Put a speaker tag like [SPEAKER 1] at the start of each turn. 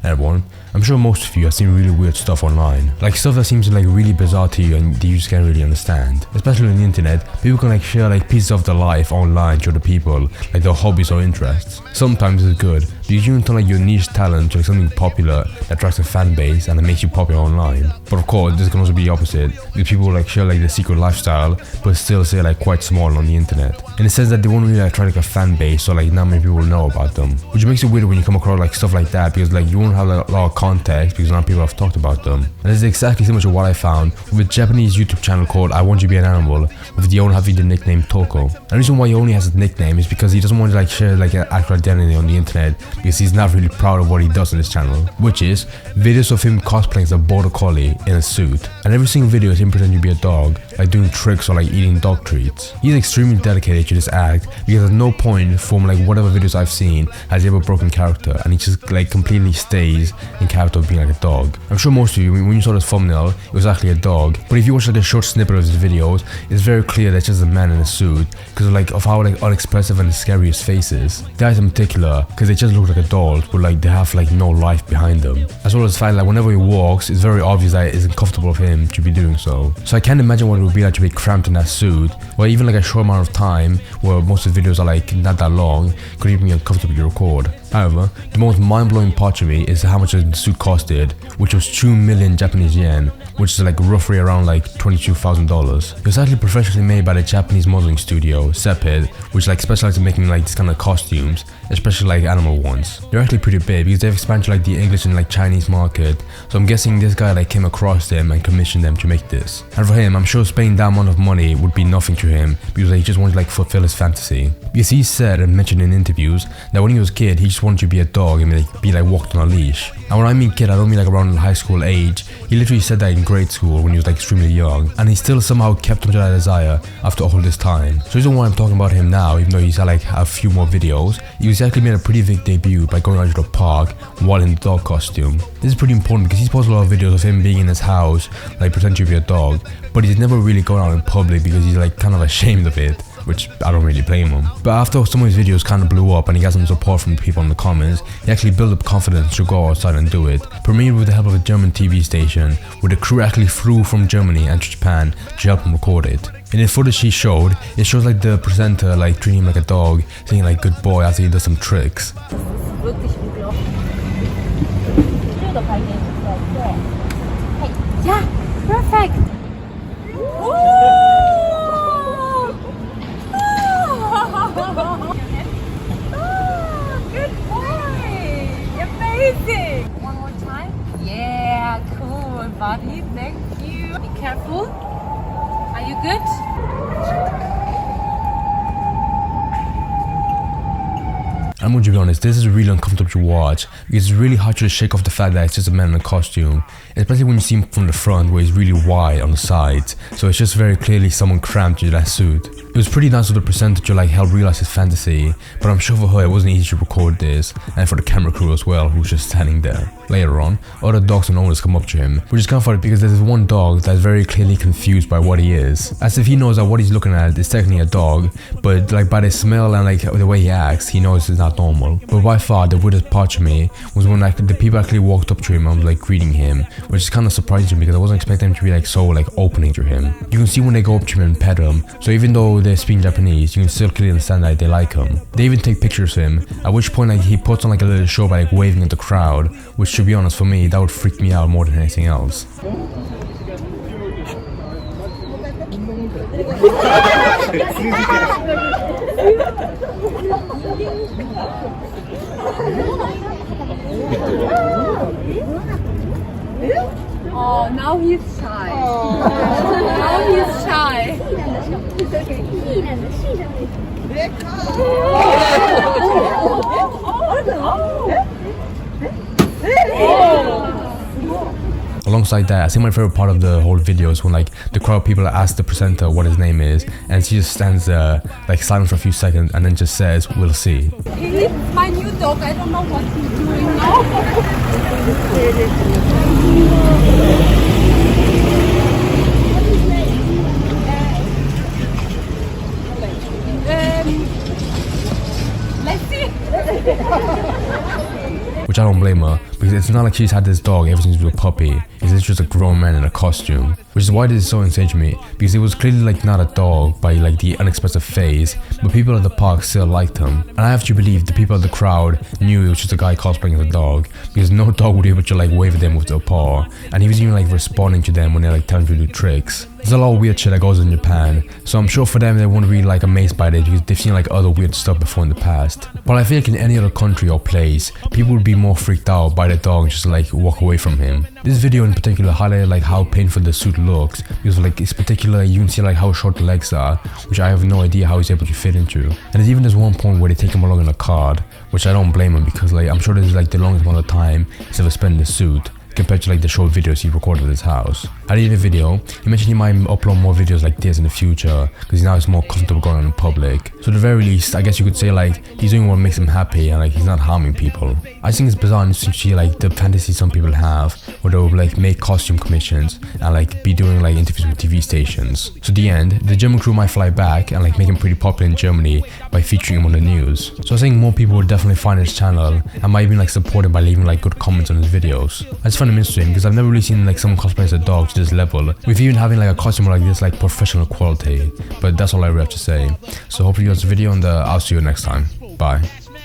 [SPEAKER 1] Everyone, I'm sure most of you have seen really weird stuff online, like stuff that seems like really bizarre to you and that you just can't really understand. Especially on the internet, people can like share like pieces of their life online to other people, like their hobbies or interests. Sometimes it's good, but you can turn like your niche talent to like something popular that attracts a fan base and that makes you popular online. But of course, this can also be the opposite, because people like share like their secret lifestyle, but still stay like quite small on the internet. In the sense that they won't really attract like a fan base, so like not many people know about them. Which makes it weird when you come across like stuff like that, because like you won't have like, a lot of context because not people have talked about them. And this is exactly similar to what I found with a Japanese YouTube channel called I Want to Be an Animal, with the owner having the nickname Toko. And the reason why he only has a nickname is because he doesn't want to like share like an actual identity on the internet, because he's not really proud of what he does on his channel, which is videos of him cosplaying as a border collie in a suit. And every single video is him pretending to be a dog, like doing tricks or like eating dog treats. He's extremely dedicated to this act, because at no point from like whatever videos I've seen has he ever broken character, and he just like completely stays in character of being like a dog. I'm sure most of you, when you saw this thumbnail, it was actually a dog, but if you watch like a short snippet of his videos, it's very clear that it's just a man in a suit, because of how like unexpressive and scary his face is. Guys in particular, because they just look like adults, but like they have like no life behind them. As well as the fact like whenever he walks, it's very obvious that it isn't comfortable for him to be doing so. So I can't imagine what it would be like to be cramped in that suit, or even like a short amount of time, where most of the videos are like not that long, could even be uncomfortable to record. However, the most mind-blowing part to me is how much the suit costed, which was 2 million Japanese yen, which is like roughly around like $22,000. It was actually professionally made by the Japanese modeling studio, Sepid, which like specializes in making like this kind of costumes, especially like animal ones. They're actually pretty big because they've expanded to like the English and like Chinese market, so I'm guessing this guy like came across them and commissioned them to make this. And for him, I'm sure spending that amount of money would be nothing to him, because like, he just wanted to like fulfill his fantasy. Because he said and mentioned in interviews that when he was a kid, he just wanted to be a dog and be like walked on a leash. And when I mean kid, I don't mean like around high school age. He literally said that in grade school when he was like extremely young, and he still somehow kept on to that desire after all this time. So the reason why I'm talking about him now, even though he's had like a few more videos, he was actually made a pretty big debut by going out to the park while in the dog costume. This is pretty important because he's posted a lot of videos of him being in his house, like pretending to be a dog, but he's never really gone out in public because he's like kind of ashamed of it, which I don't really blame him. But after some of his videos kind of blew up and he got some support from people in the comments, he actually built up confidence to go outside and do it. Premiered with the help of a German TV station, where the crew actually flew from Germany and to Japan to help him record it. In the footage he showed, it shows like the presenter like treating him like a dog, saying like good boy after he does some tricks.
[SPEAKER 2] Yeah, perfect. Good boy! Amazing! One more time. Yeah, cool, buddy. Thank you. Be careful. Are you good?
[SPEAKER 1] I'm going to be honest, this is really uncomfortable to watch, because it's really hard to shake off the fact that it's just a man in a costume, especially when you see him from the front where he's really wide on the sides, so it's just very clearly someone cramped into that suit. It was pretty nice of the presenter to like help realize his fantasy, but I'm sure for her it wasn't easy to record this, and for the camera crew as well, who was just standing there. Later on, other dogs and owners come up to him, which is kind of funny because there's one dog that's very clearly confused by what he is, as if he knows that what he's looking at is technically a dog, but like by the smell and like the way he acts, he knows it's not normal. But by far the weirdest part to me was when like the people actually walked up to him and was like greeting him, which is kind of surprising to me because I wasn't expecting him to be like so like opening to him. You can see when they go up to him and pet him, so even though they're speaking Japanese, you can still clearly understand that they like him. They even take pictures of him, at which point like he puts on like a little show by like waving at the crowd, which to be honest for me that would freak me out more than anything else.
[SPEAKER 2] Oh, now he's shy. Now he's shy.
[SPEAKER 1] Alongside that, I think my favorite part of the whole video is when like the crowd of people ask the presenter what his name is, and she just stands there like silent for a few seconds and then just says, "We'll see."
[SPEAKER 2] It's my new dog. I don't know what he's doing now. Let's see.
[SPEAKER 1] Which I don't blame her, because it's not like she's had this dog ever since he was a puppy. It's just a grown man in a costume. Which is why this is so insane to me, because it was clearly like not a dog by like the unexpressive face, but people at the park still liked him. And I have to believe the people at the crowd knew it was just a guy cosplaying as a dog, because no dog would be able to like wave at them with their paw, and he was even like responding to them when they're like telling him to do tricks. There's a lot of weird shit that goes on in Japan, so I'm sure for them they won't be like amazed by it because they've seen like other weird stuff before in the past. But I feel like in any other country or place, people would be more freaked out by the dog and just like walk away from him. This video in particular highlighted like how painful the suit looks, because like it's particular, you can see like how short the legs are, which I have no idea how he's able to fit into. And there's even this one point where they take him along in a cart, which I don't blame him, because like I'm sure this is like the longest amount of time he's ever spent in the suit, compared to like the short videos he recorded at his house. At the end of the video, he mentioned he might upload more videos like this in the future, because now he's more comfortable going on in public. So at the very least, I guess you could say like he's doing what makes him happy and like he's not harming people. I think it's bizarre and interesting to see like the fantasy some people have, where they'll like make costume commissions and like be doing like interviews with TV stations. So at the end, the German crew might fly back and like make him pretty popular in Germany by featuring him on the news. So I think more people will definitely find his channel and might even like support him by leaving like good comments on his videos. I just find him interesting because I've never really seen like someone cosplay as a dog to this level, with even having like a costume like this like professional quality. But that's all I really have to say. So hopefully you watch the video and I'll see you next time. Bye.